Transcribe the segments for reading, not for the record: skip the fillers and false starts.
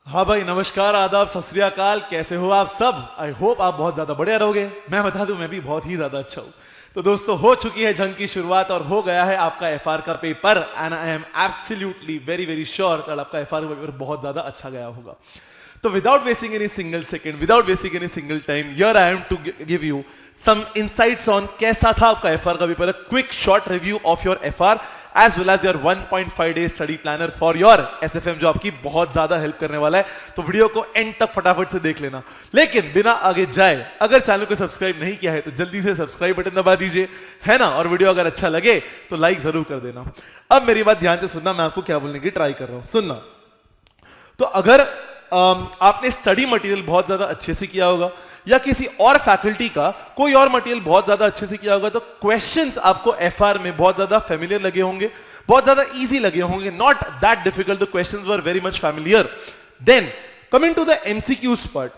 हाँ भाई, नमस्कार, आदाब, सत श्री अकाल। कैसे हो आप सब? आई होप आप बहुत ज्यादा बढ़िया रहोगे। मैं बता दूं, मैं भी बहुत ही ज्यादा अच्छा हूँ। तो दोस्तों, हो चुकी है जंग की शुरुआत और हो गया है आपका एफआर का paper. And I am absolutely very very sure कि आपका एफआर का पेपर बहुत ज्यादा अच्छा गया होगा। तो without wasting any single second, without wasting any single time, here I am to give you some insights on कैसा था आपका एफआर का paper. Quick short review of your FR as well as your 1.5 days study planner for your SFM, जो आपकी बहुत ज्यादा help करने वाला है। तो वीडियो को एंड तक फटाफट से देख लेना। लेकिन बिना आगे जाए, अगर चैनल को सब्सक्राइब नहीं किया है तो जल्दी से सब्सक्राइब बटन दबा दीजिए, है ना। और वीडियो अगर अच्छा लगे तो लाइक जरूर कर देना। अब मेरी बात ध्यान से सुनना, मैं आपको क्या बोलने की ट्राई कर रहा हूं, सुनना। तो अगर आपने स्टडी मटेरियल बहुत ज्यादा अच्छे से किया होगा या किसी और फैकल्टी का कोई और मटेरियल बहुत ज्यादा अच्छे से किया होगा, तो क्वेश्चंस आपको एफआर में बहुत ज्यादा फेमिलियर लगे होंगे, बहुत ज्यादा इजी लगे होंगे, not that difficult. The questions were very much familiar. Then coming to the MCQs part.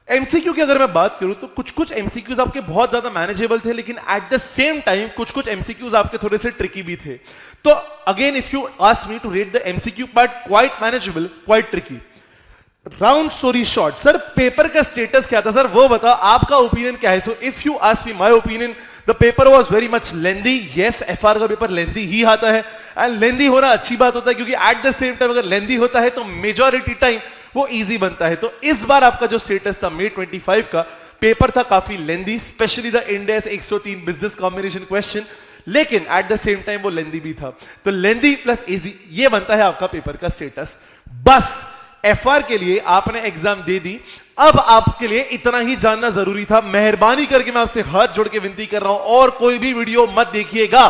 MCQ की अगर मैं बात करूं तो कुछ कुछ एमसीक्यूज आपके बहुत ज्यादा मैनेजेबल थे, लेकिन एट द सेम टाइम कुछ कुछ एमसीक्यूज आपके थोड़े से ट्रिकी भी थे। तो again, if you ask me to rate the MCQ part, quite manageable, quite tricky. Round story short, sir paper का स्टेटस क्या था सर, वो बताओ, आपका ओपिनियन क्या है? So if you ask me my opinion, the paper was very much lengthy. Yes, FR का paper lengthy ही आता है, एंड लेंदी होना अच्छी बात होता है, क्योंकि एट द सेम टाइम अगर लेंदी होता है तो मेजॉरिटी टाइम वो इजी बनता है। तो इस बार आपका जो स्टेटस था May 25 का पेपर था काफी lengthy, specially the index 103 business combination question, लेकिन एट द सेम टाइम वो लेंदी भी था। तो लेंदी प्लस इजी, ये बनता है आपका पेपर का स्टेटस। बस एफआर के लिए आपने एग्जाम दे दी, अब आपके लिए इतना ही जानना जरूरी था। मेहरबानी करके मैं आपसे हाथ जोड़ के विनती कर रहा हूं, और कोई भी वीडियो मत देखिएगा।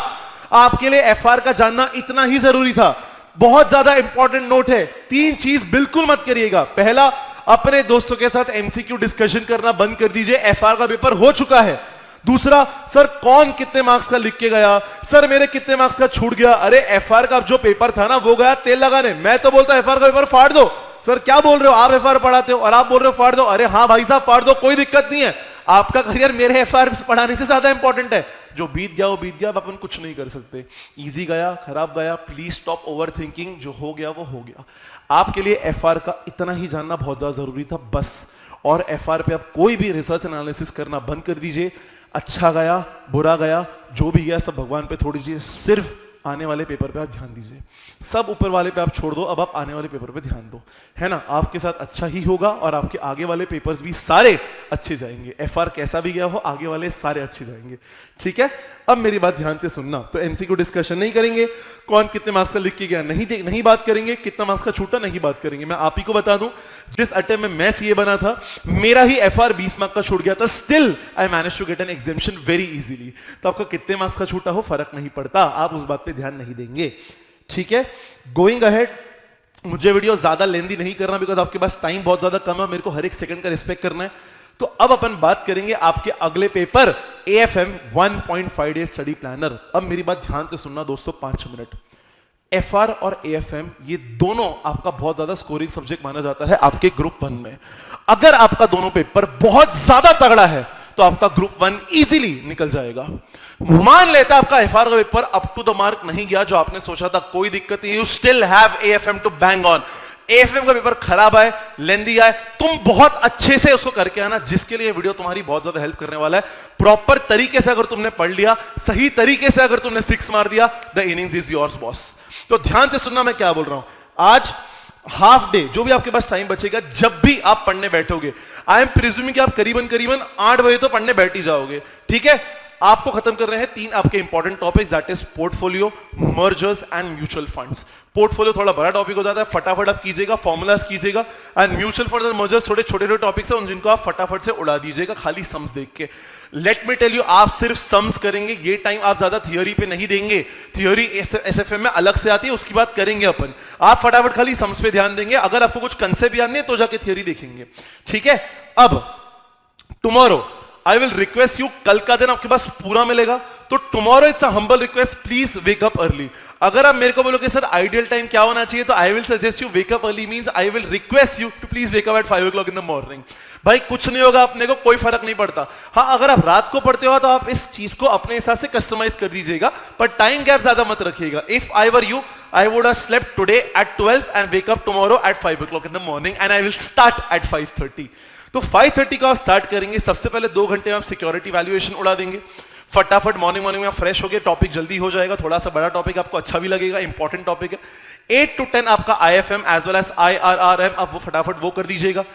आपके लिए एफआर का जानना इतना ही जरूरी था। बहुत ज्यादा इंपॉर्टेंट नोट है, 3 चीज बिल्कुल मत करिएगा। पहला, अपने दोस्तों के साथ एमसीक्यू डिस्कशन करना बंद कर दीजिए, एफआर का पेपर हो चुका है। दूसरा, सर कौन कितने मार्क्स का लिख के गया, सर मेरे कितने मार्क्स का छूट गया। अरे एफआर का जो पेपर था ना, वो गया तेल लगाने। मैं तो बोलता एफआर का पेपर फाड़ दो। सर क्या बोल रहे हो, आप एफआर पढ़ाते हो और आप बोल रहे हो फाड़ दो। अरे हाँ भाई साहब, फाड़ दो, कोई दिक्कत नहीं है। आपका करियर मेरे एफआर पढ़ाने से ज्यादा इंपॉर्टेंट है। जो बीत गया वो बीत गया, अब अपन कुछ नहीं कर सकते। इजी गया, खराब गया, प्लीज स्टॉप ओवर थिंकिंग। जो हो गया वो हो गया। आपके लिए एफआर का इतना ही जानना बहुत ज्यादा जरूरी था, बस। और एफआर पे आप कोई भी रिसर्च एनालिसिस करना बंद कर दीजिए। अच्छा गया, बुरा गया, जो भी गया सब भगवान पे छोड़ दीजिए। सिर्फ आने वाले पेपर पे आप ध्यान दीजिए। सब ऊपर वाले पे आप छोड़ दो, अब आप आने वाले पेपर पे ध्यान दो, है ना। आपके साथ अच्छा ही होगा और आपके आगे वाले पेपर्स भी सारे अच्छे जाएंगे। एफआर कैसा भी गया हो, आगे वाले सारे अच्छे जाएंगे, ठीक है। अब मेरी बात ध्यान से सुनना। तो एमसीक्यू डिस्कशन नहीं करेंगे, कौन कितने मार्क्स का लिख के गया नहीं बात करेंगे, कितना मार्क्स का छूटा नहीं बात करेंगे। मैं आप ही को बता दूं, जिस अटेम्प्ट में मैं सीए बना था, मेरा ही एफआर 20 मार्क्स का छूट गया था। Still I manage to get an examination very easily. तो आपका कितने मार्क्स का छूटा हो फर्क नहीं पड़ता, आप उस बात पे ध्यान नहीं देंगे, ठीक है। गोइंग अहेड, मुझे वीडियो ज्यादा लेंदी नहीं करना, बिकॉज आपके पास टाइम बहुत ज्यादा कम है, मेरे को हर एक सेकंड का रिस्पेक्ट करना है। तो अब अपन बात करेंगे आपके अगले paper, AFM 1.5 day study planner. अब मेरी बात ध्यान से सुनना दोस्तों, 5 मिनट। एफआर और एएफएम ये दोनों आपका बहुत ज्यादा स्कोरिंग सब्जेक्ट माना जाता है आपके ग्रुप 1 में। अगर आपका दोनों पेपर बहुत ज्यादा तगड़ा है तो आपका ग्रुप 1 इजीली निकल जाएगा। मान लेता आपका एफआर का paper up to the mark नहीं गया जो आपने सोचा था, कोई दिक्कत नहीं, you still have AFM to bang on. AFM का पेपर खराब आए, लेंदी आए, तुम बहुत अच्छे से उसको करके आना, जिसके लिए वीडियो तुम्हारी बहुत ज्यादा हेल्प करने वाला है। प्रॉपर तरीके से अगर तुमने पढ़ लिया, सही तरीके से अगर तुमने 6 मार दिया, the innings is yours boss. तो ध्यान से सुनना मैं क्या बोल रहा हूं। आज हाफ डे जो भी आपके पास टाइम बचेगा, जब भी आप पढ़ने बैठोगे, आई एम प्रिज्यूमिंग कि आप करीबन 8 बजे तो पढ़ने बैठ ही जाओगे, ठीक है। आपको खत्म कर रहे हैं 3 आपके important topics, that is portfolio, mergers and mutual funds. Portfolio थोड़ा बड़ा टॉपिक हो जाता है, फटाफट आप कीजिएगा, फॉर्मुलाज कीजिएगा। एंड म्यूचुअल फंड्स और मर्जर्स थोड़े छोटे टॉपिक्स हैं, उन जिनको आप फटाफट से उड़ा दीजिएगा खाली सम्स देख के। लेट मी टेल यू, आप सिर्फ सम्स करेंगे, ये टाइम आप ज्यादा थियोरी पे नहीं देंगे। थियोरी एसएफएम में अलग से आती है, उसकी बात करेंगे अपन। आप फटाफट खाली सम्स पे ध्यान देंगे। अगर आपको कुछ कंसेप्ट याद नहीं है तो जाके थियोरी देखेंगे, ठीक है। अब tomorrow I will request you, कल का दिन आपके पास पूरा मिलेगा, तो tomorrow it's a humble request, please wake up early. अगर आप मेरे को बोलोगे सर आइडियल टाइम क्या होना चाहिए, तो I will suggest you wake up early means I will request you to please wake up at 5 o'clock in the morning. भाई कुछ नहीं होगा, अपने को कोई फर्क नहीं पड़ता। हाँ, अगर आप रात को पढ़ते हो तो आप इस चीज को अपने हिसाब से कस्टमाइज कर दीजिएगा, पर टाइम गैप ज्यादा मत रखिएगा। If I were you, I would have slept today at 12 and wake up tomorrow at 5 o'clock in the morning and I will start at 5:30। तो 5:30 का आप स्टार्ट करेंगे। सबसे पहले 2 घंटे में आप सिक्योरिटी वैल्यूएशन उड़ा देंगे। फटाफट मॉर्निंग में आप फ्रेश हो गए, टॉपिक जल्दी हो जाएगा, थोड़ा सा बड़ा टॉपिक आपको अच्छा भी लगेगा, इंपॉर्टेंट टॉपिक है। 8 to 10 आपका IFM as well as IRRM, आप वो फटाफट वो कर दीजिएगा।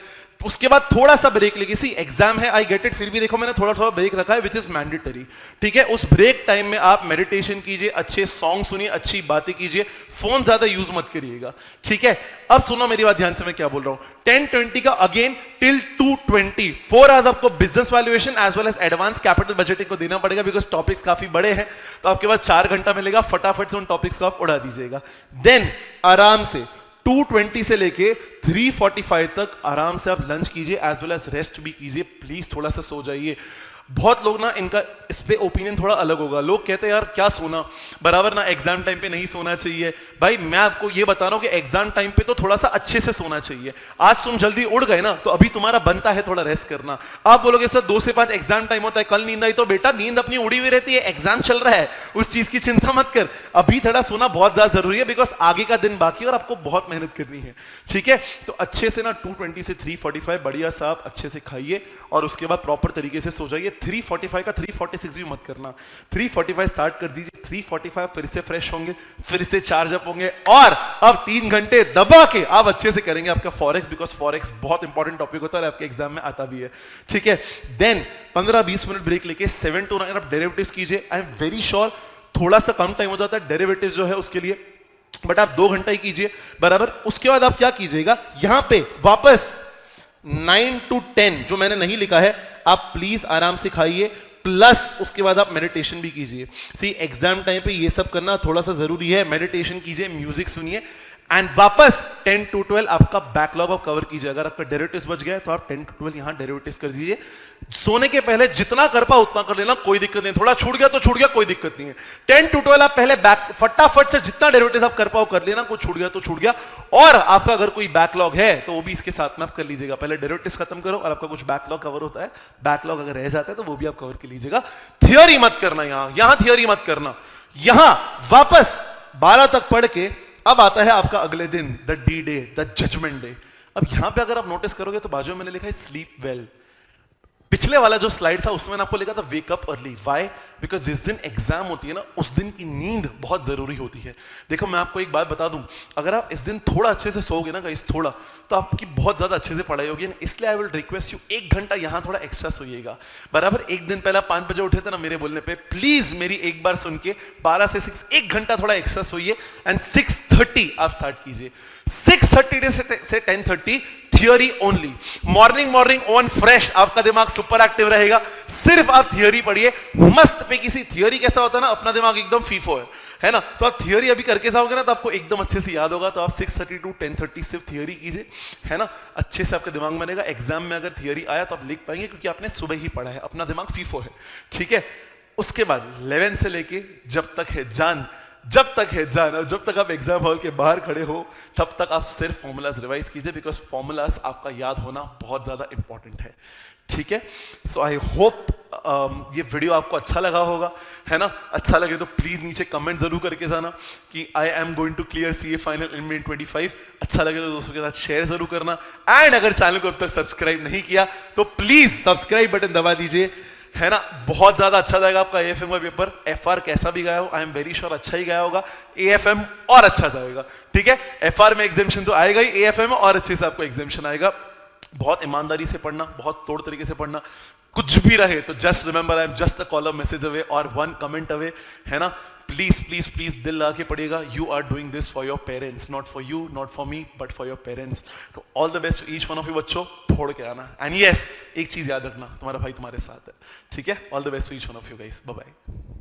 उसके बाद थोड़ा सा ब्रेक लेके, सी एग्जाम है, आई गेट इट, फिर भी देखो मैंने थोड़ा थोड़ा ब्रेक रखा है विच इज मैंडेटरी, ठीक है। उस ब्रेक टाइम में आप मेडिटेशन कीजिए, अच्छे सॉन्ग सुनिए, अच्छी बातें कीजिए, फोन ज्यादा यूज मत करिएगा, ठीक है। अब सुनो मेरी बात ध्यान से, मैं क्या बोल रहा हूं। 10:20 का अगेन टिल 2:20 4 आवर्स आपको business valuation as well as advance capital budgeting को देना पड़ेगा, बिकॉज टॉपिक्स काफी बड़े हैं, तो आपके पास 4 घंटा मिलेगा, फटाफट से उन टॉपिक्स को आप उड़ा दीजिएगा। देन आराम से 2:20 से लेके 3:45 तक आराम से आप लंच कीजिए, एज वेल एज रेस्ट भी कीजिए, प्लीज थोड़ा सा सो जाइए। बहुत लोग ना, इनका इस पे ओपिनियन थोड़ा अलग होगा, लोग कहते हैं यार क्या सोना, बराबर ना एग्जाम टाइम पे नहीं सोना चाहिए। भाई मैं आपको ये बता रहा हूं कि एग्जाम टाइम पे तो थोड़ा सा अच्छे से सोना चाहिए। आज तुम जल्दी उड़ गए ना, तो अभी तुम्हारा बनता है थोड़ा रेस्ट करना। आप बोलोगे सर 2 से 5 एग्जाम टाइम होता है, कल नींद आई, तो बेटा नींद अपनी उड़ी हुई रहती है, एग्जाम चल रहा है, उस चीज की चिंता मत कर। अभी थोड़ा सोना बहुत ज्यादा जरूरी है, बिकॉज आगे का दिन बाकी और आपको बहुत मेहनत करनी है, ठीक है। तो अच्छे से ना 2:20 से 3:45 बढ़िया सा आप अच्छे से खाइए और उसके बाद प्रॉपर तरीके से सो जाइए। 3:45 का 3:46 भी मत करना, 3:45 स्टार्ट कर दीजिए, 3:45 फिर से फ्रेश होंगे, फिर से चार्ज अप होंगे, और अब 3 घंटे दबा के आप अच्छे से करेंगे आपका फॉरेक्स, बिकॉज फॉरेक्स बहुत इंपॉर्टेंट टॉपिक होता है और आपके एग्जाम में आता भी है, ठीक है। देन 15-20 मिनट ब्रेक लेके 7 to 9 आप डेरिवेटिव्स कीजिए। आई एम वेरी श्योर थोड़ा सा कम टाइम हो जाता है डेरिवेटिव्स जो है उसके लिए, बट आप 2 घंटा ही कीजिए, बराबर। उसके बाद आप क्या कीजिएगा, यहां पे वापस 9 to 10 जो मैंने नहीं लिखा है, आप प्लीज आराम से खाइए, प्लस उसके बाद आप मेडिटेशन भी कीजिए। सी एग्जाम टाइम पे ये सब करना थोड़ा सा जरूरी है, मेडिटेशन कीजिए, म्यूजिक सुनिए, एंड वापस 10 to 12 आपका बैकलॉग आप कवर कीजिए। अगर आपका डेरिवेटिव्स बच गया तो आप 10 to 12 यहां डेरिवेटिव्स कर दीजिए। सोने के पहले जितना कर पाओ उतना कर लेना, कोई दिक्कत नहीं, थोड़ा छूट गया तो छूट गया, कोई दिक्कत नहीं है। 10 to 12 आप पहले फटाफट से जितना डेरिवेटिव्स आप कर पाओ कर लेना, कुछ छूट गया तो छूट गया। और आपका अगर कोई बैकलॉग है तो वो भी इसके साथ में आप कर लीजिएगा। पहले डेरिवेटिव्स खत्म करो और आपका कुछ बैकलॉग कवर होता है, बैकलॉग अगर रह जाता है तो वो भी आप कवर कर लीजिएगा। थियोरी मत करना, यहां थियोरी मत करना, यहां वापस 12 तक पढ़ के अब आता है आपका अगले दिन, the D day, the judgement day. अब यहां पे अगर आप नोटिस करोगे तो बाजू में मैंने लिखा है स्लीप वेल। पिछले वाला जो स्लाइड था उसमें आपको लिखा था वेक अप अर्ली। व्हाई? बिकॉज जिस दिन एग्जाम होती है ना, उस दिन की नींद बहुत जरूरी होती है। देखो मैं आपको एक बात बता दूं, अगर आप इस दिन थोड़ा अच्छे से सोओगे ना गाइस, थोड़ा, तो आपकी बहुत ज्यादा अच्छे से पढ़ाई होगी। इसलिए आई विल रिक्वेस्ट यू 1 घंटा यहां थोड़ा एक्स्ट्रा सोइएगा, बराबर। एक दिन पहले 5 बजे उठे थे ना मेरे बोलने पे, प्लीज मेरी एक बार सुन के 12 से 6 1 घंटा थोड़ा एक्स्ट्रा सोइए, एंड 6:30 आप स्टार्ट कीजिए। 6:30 से 10:30 theory only. Morning on fresh, आपका दिमाग सुपर एक्टिव रहेगा। सिर्फ आप थियोरी पढ़िए मस्त पे। किसी थियोरी कैसा होता है ना, अपना दिमाग एकदम फीफो है ना, तो आप थियोरी अभी करके जाओगे ना तो आपको एकदम अच्छे से याद होगा। तो आप 6:30 to 10:30 सिर्फ थियोरी कीजिए, है ना, अच्छे से आपके दिमाग में बनेगा। एग्जाम में अगर थियोरी आया तो आप लिख पाएंगे, क्योंकि आपने सुबह ही पढ़ा है, अपना दिमाग फीफो है, ठीक है। उसके बाद 11 से लेके जब तक है जान, और जब तक आप एग्जाम हॉल के बाहर खड़े हो तब तक आप सिर्फ फॉर्मूलाज रिवाइज कीजिए, बिकॉज फॉर्मूलाज आपका याद होना बहुत ज्यादा इंपॉर्टेंट है, ठीक है। सो आई होप ये वीडियो आपको अच्छा लगा होगा, है ना। अच्छा लगे तो प्लीज नीचे कमेंट जरूर करके जाना कि I am going to clear CA final in 25। अच्छा लगे तो दोस्तों के साथ शेयर जरूर करना, एंड अगर चैनल को अब तक सब्सक्राइब नहीं किया तो प्लीज सब्सक्राइब बटन दबा दीजिए, है ना। बहुत ज्यादा अच्छा जाएगा आपका AFM का पेपर। FR कैसा भी गया हो, आई एम वेरी श्योर अच्छा ही गया होगा, AFM और अच्छा जाएगा, ठीक है। FR में एग्जामिशन तो आएगा ही, AFM में और अच्छे से आपको एग्जामिशन आएगा। बहुत ईमानदारी से पढ़ना, बहुत तोड़ तरीके से पढ़ना, कुछ भी रहे तो just remember I am just a call message away और 1 कमेंट अवे, है ना। प्लीज प्लीज प्लीज दिल लगा के पढ़िएगा। You are doing this for your parents, not for you, not for me, but for your parents. तो all the best each one of you बच्चों, फोड़ के आना। एंड यस, एक चीज याद रखना, तुम्हारा भाई तुम्हारे साथ है, ठीक है। All the best each one of you guys, bye bye.